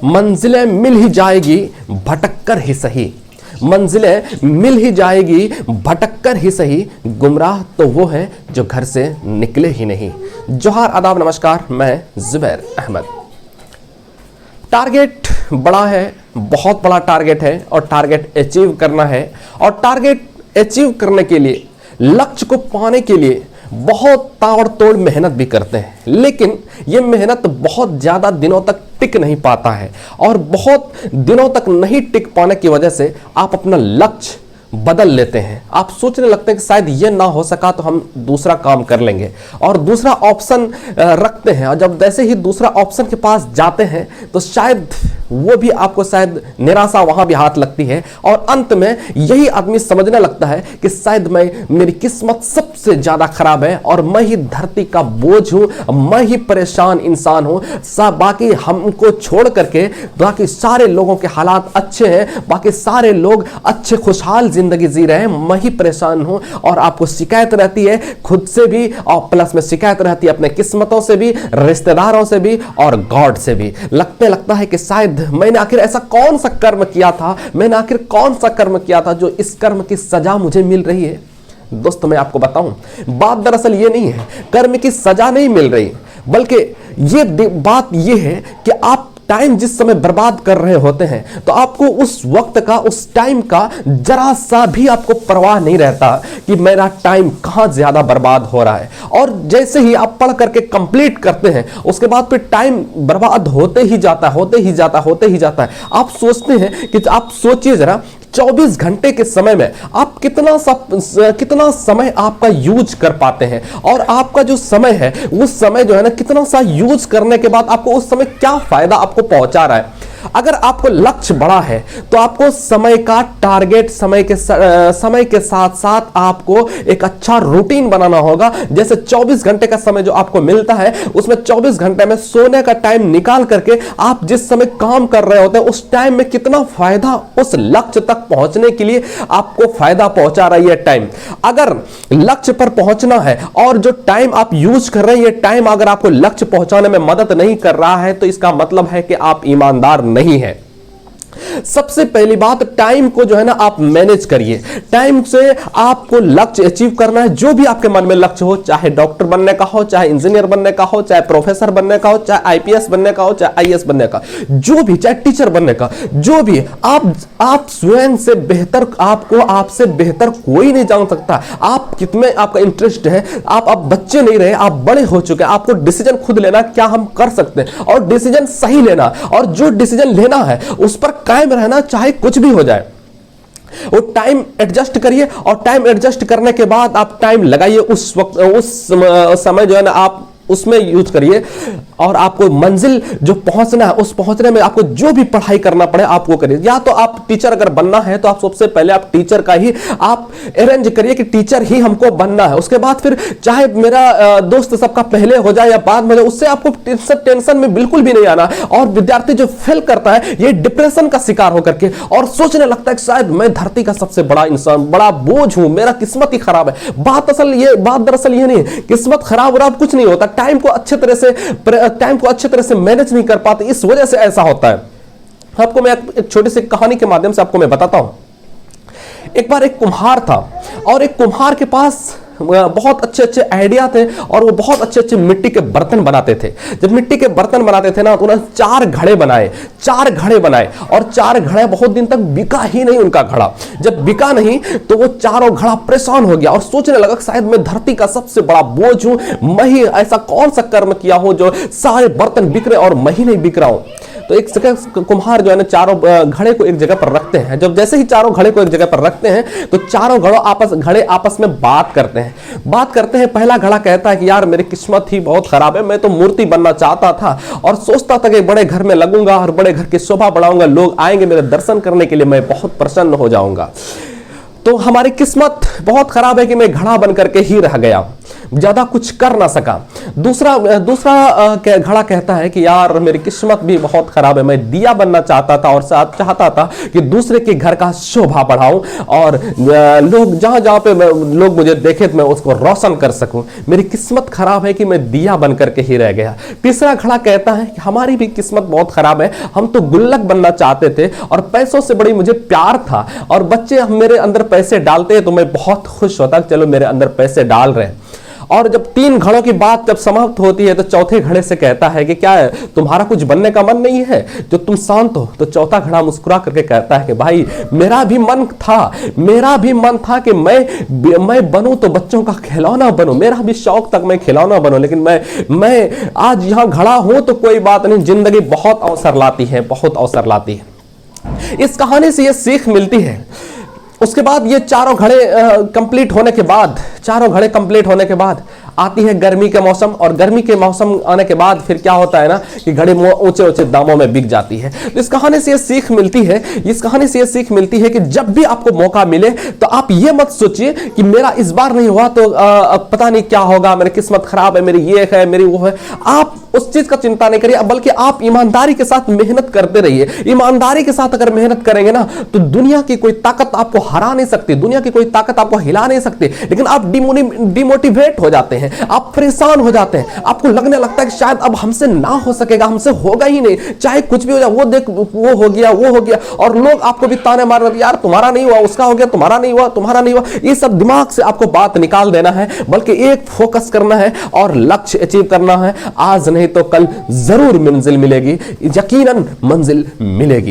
मंजिलें मिल ही जाएगी भटक कर ही सही, मंजिलें मिल ही जाएगी भटक कर ही सही, गुमराह तो वो है जो घर से निकले ही नहीं। जोहार, आदाब, नमस्कार, मैं जुबैर अहमद। टारगेट बड़ा है, बहुत बड़ा टारगेट है और टारगेट अचीव करना है। और टारगेट अचीव करने के लिए, लक्ष्य को पाने के लिए बहुत ताबड़तोड़ मेहनत भी करते हैं, लेकिन ये मेहनत बहुत ज़्यादा दिनों तक टिक नहीं पाता है। और बहुत दिनों तक नहीं टिक पाने की वजह से आप अपना लक्ष्य बदल लेते हैं। आप सोचने लगते हैं कि शायद ये ना हो सका तो हम दूसरा काम कर लेंगे और दूसरा ऑप्शन रखते हैं। और जब जैसे ही दूसरा ऑप्शन के पास जाते हैं तो शायद वो भी आपको, शायद निराशा वहां भी हाथ लगती है। और अंत में यही आदमी समझने लगता है कि शायद मेरी किस्मत सबसे ज्यादा खराब है और मैं ही धरती का बोझ हूं, मैं ही परेशान इंसान हूं। बाकी हमको छोड़ करके बाकी सारे लोगों के हालात अच्छे हैं, बाकी सारे लोग अच्छे खुशहाल जिंदगी जी रहे हैं, मैं ही परेशान हूं। और आपको शिकायत रहती है खुद से भी और प्लस में शिकायत रहती है अपने किस्मतों से भी, रिश्तेदारों से भी और गॉड से भी। लगता है कि शायद मैंने आखिर ऐसा कौन सा कर्म किया था, मैंने आखिर कौन सा कर्म किया था जो इस कर्म की सजा मुझे मिल रही है। दोस्त, मैं आपको बताऊं, बात दरअसल ये नहीं है कर्म की सजा नहीं मिल रही, बल्कि ये बात ये है कि आप टाइम जिस समय बर्बाद कर रहे होते हैं तो आपको उस वक्त का, उस टाइम का जरा सा भी आपको परवाह नहीं रहता कि मेरा टाइम कहां ज्यादा बर्बाद हो रहा है। और जैसे ही आप पढ़ करके कंप्लीट करते हैं उसके बाद फिर टाइम बर्बाद होते ही जाता है। आप सोचते हैं कि आप सोचिए जरा, 24 घंटे के समय में आप कितना समय आपका यूज कर पाते हैं। और आपका जो समय है वो समय जो है ना, कितना सा यूज करने के बाद आपको उस समय क्या फायदा आपको पहुंचा रहा है। अगर आपको लक्ष्य बड़ा है तो आपको समय का टारगेट, समय के साथ साथ आपको एक अच्छा रूटीन बनाना होगा। जैसे 24 घंटे का समय जो आपको मिलता है उसमें 24 घंटे में सोने का टाइम निकाल करके आप जिस समय काम कर रहे होते हैं उस टाइम में कितना फायदा उस लक्ष्य तक पहुंचने के लिए आपको फायदा पहुंचा रही है टाइम। अगर लक्ष्य पर पहुंचना है और जो टाइम आप यूज कर रहे हैं ये टाइम अगर आपको लक्ष्य पहुंचाने में मदद नहीं कर रहा है तो इसका मतलब है कि आप ईमानदार नहीं है। सबसे पहली बात, टाइम को जो है ना आप मैनेज करिए। टाइम से आपको लक्ष्य अचीव करना है, जो भी आपके मन में लक्ष्य हो, चाहे डॉक्टर बनने का हो, चाहे इंजीनियर बनने का हो, चाहे प्रोफेसर बनने का हो, चाहे आईपीएस बनने का हो, चाहे आईएएस बनने का, जो भी, चाहे टीचर बनने का, जो भी, आप स्वयं से बेहतर, आपसे बेहतर कोई नहीं जान सकता। आप कितने आपका इंटरेस्ट है, आप बच्चे नहीं रहे, आप बड़े हो चुके हैं। आपको डिसीजन खुद लेना क्या हम कर सकते हैं और डिसीजन सही लेना, और जो डिसीजन लेना है उस पर कायम रहना, चाहे कुछ भी हो जाए। वो टाइम एडजस्ट करिए और टाइम एडजस्ट करने के बाद आप टाइम लगाइए उस वक्त, उस समय जो है ना आप उसमें यूज करिए। और आपको मंजिल जो पहुंचना है उस पहुंचने में आपको जो भी पढ़ाई करना पड़े आप वो करिए। या तो आप टीचर अगर बनना है तो आप सबसे पहले आप टीचर का ही आप अरेंज करिए कि टीचर ही हमको बनना है। उसके बाद फिर चाहे मेरा दोस्त सबका पहले हो जाए या बाद में, उससे आपको टेंशन में बिल्कुल भी नहीं आना। और विद्यार्थी जो फेल करता है ये डिप्रेशन का शिकार होकर के और सोचने लगता है कि शायद मैं धरती का सबसे बड़ा इंसान, बड़ा बोझ हूं, मेरा किस्मत ही खराब है। बात दरअसल ये नहीं, किस्मत खराब कुछ नहीं होता। टाइम को अच्छे तरह से मैनेज नहीं कर पाते, इस वजह से ऐसा होता है। आपको मैं एक छोटी सी कहानी के माध्यम से आपको मैं बताता हूं। एक बार एक कुम्हार था और एक कुम्हार के पास बहुत अच्छे आइडिया थे और वो बहुत अच्छे मिट्टी के बर्तन बनाते थे। जब मिट्टी के बर्तन बनाते थे ना तो उन्होंने 4 घड़े बनाए और 4 घड़े बहुत दिन तक बिका ही नहीं उनका घड़ा। जब बिका नहीं तो वो चारों घड़ा परेशान हो गया और सोचने लगा शायद मैं धरती का सबसे बड़ा बोझ हूं, मैं ही ऐसा कौन सा कर्म किया हो जो सारे बर्तन बिक रहे और मैं ही नहीं बिक रहा हूं। तो एक जगह कुम्हार जो है ना चारों घड़े को एक जगह पर रखते हैं। जब जैसे ही चारों घड़े को एक जगह पर रखते हैं तो चारों घड़े आपस में बात करते हैं। पहला घड़ा कहता है कि यार मेरी किस्मत ही बहुत खराब है, मैं तो मूर्ति बनना चाहता था और सोचता था कि बड़े घर में लगूंगा और बड़े घर की शोभा बढ़ाऊंगा, लोग आएंगे मेरे दर्शन करने के लिए, मैं बहुत प्रसन्न हो जाऊंगा। तो हमारी किस्मत बहुत खराब है कि मैं घड़ा बन करके ही रह गया। ज्यादा कुछ कर ना सका। दूसरा घड़ा कहता है कि यार मेरी किस्मत भी बहुत खराब है, मैं दिया बनना चाहता था और साथ चाहता था कि दूसरे के घर का शोभा बढ़ाऊं और लोग जहां जहां पे लोग मुझे देखे तो मैं उसको रोशन कर सकूं। मेरी किस्मत खराब है कि मैं दिया बन करके ही रह गया। तीसरा घड़ा कहता है कि हमारी भी किस्मत बहुत खराब है, हम तो गुल्लक बनना चाहते थे और पैसों से बड़ी मुझे प्यार था और बच्चे मेरे अंदर पैसे डालते हैं तो मैं बहुत खुश होता, चलो मेरे अंदर पैसे डाल रहे हैं। और जब 3 घड़ों की बात जब समाप्त होती है तो चौथे घड़े से कहता है कि क्या है, तुम्हारा कुछ बनने का मन नहीं है जो तुम शांत हो? तो चौथा घड़ा मुस्कुरा करके कहता है कि भाई मेरा भी मन था कि मैं बनूं तो बच्चों का खिलौना बनूं, मेरा भी शौक तक मैं खिलौना बनूं, लेकिन मैं आज यहां खड़ा हूं तो कोई बात नहीं, जिंदगी बहुत अवसर लाती है, बहुत अवसर लाती है। इस कहानी से यह सीख मिलती है। उसके बाद ये चारों घड़े कंप्लीट होने के बाद आती है गर्मी के मौसम, और गर्मी के मौसम आने के बाद फिर क्या होता है ना कि घड़ी ऊंचे ऊंचे दामों में बिक जाती है। तो इस कहानी से ये सीख मिलती है कि जब भी आपको मौका मिले तो आप ये मत सोचिए कि मेरा इस बार नहीं हुआ तो पता नहीं क्या होगा, मेरी किस्मत खराब है, मेरी ये है, मेरी वो है। आप उस चीज का चिंता नहीं करिए, बल्कि आप ईमानदारी के साथ मेहनत करते रहिए। ईमानदारी के साथ अगर मेहनत करेंगे ना तो दुनिया की कोई ताकत आपको हरा नहीं सकती, दुनिया की कोई ताकत आपको हिला नहीं सकती। लेकिन आप डिमोटिवेट हो जाते हैं, आप परेशान हो जाते हैं, आपको लगने लगता है कि शायद अब हमसे ना हो सकेगा, हमसे होगा ही नहीं, चाहे कुछ भी हो जाए, वो देख वो हो गया, और लोग आपको भी ताने मार रहे हैं, यार तुम्हारा नहीं हुआ, उसका हो गया, तुम्हारा नहीं हुआ। ये सब दिमाग से आपको बात निकाल देना है, बल्कि एक फोकस करना है और लक्ष्य अचीव करना है। आज नहीं तो कल जरूर मंजिल मिलेगी, यकीनन मंजिल मिलेगी।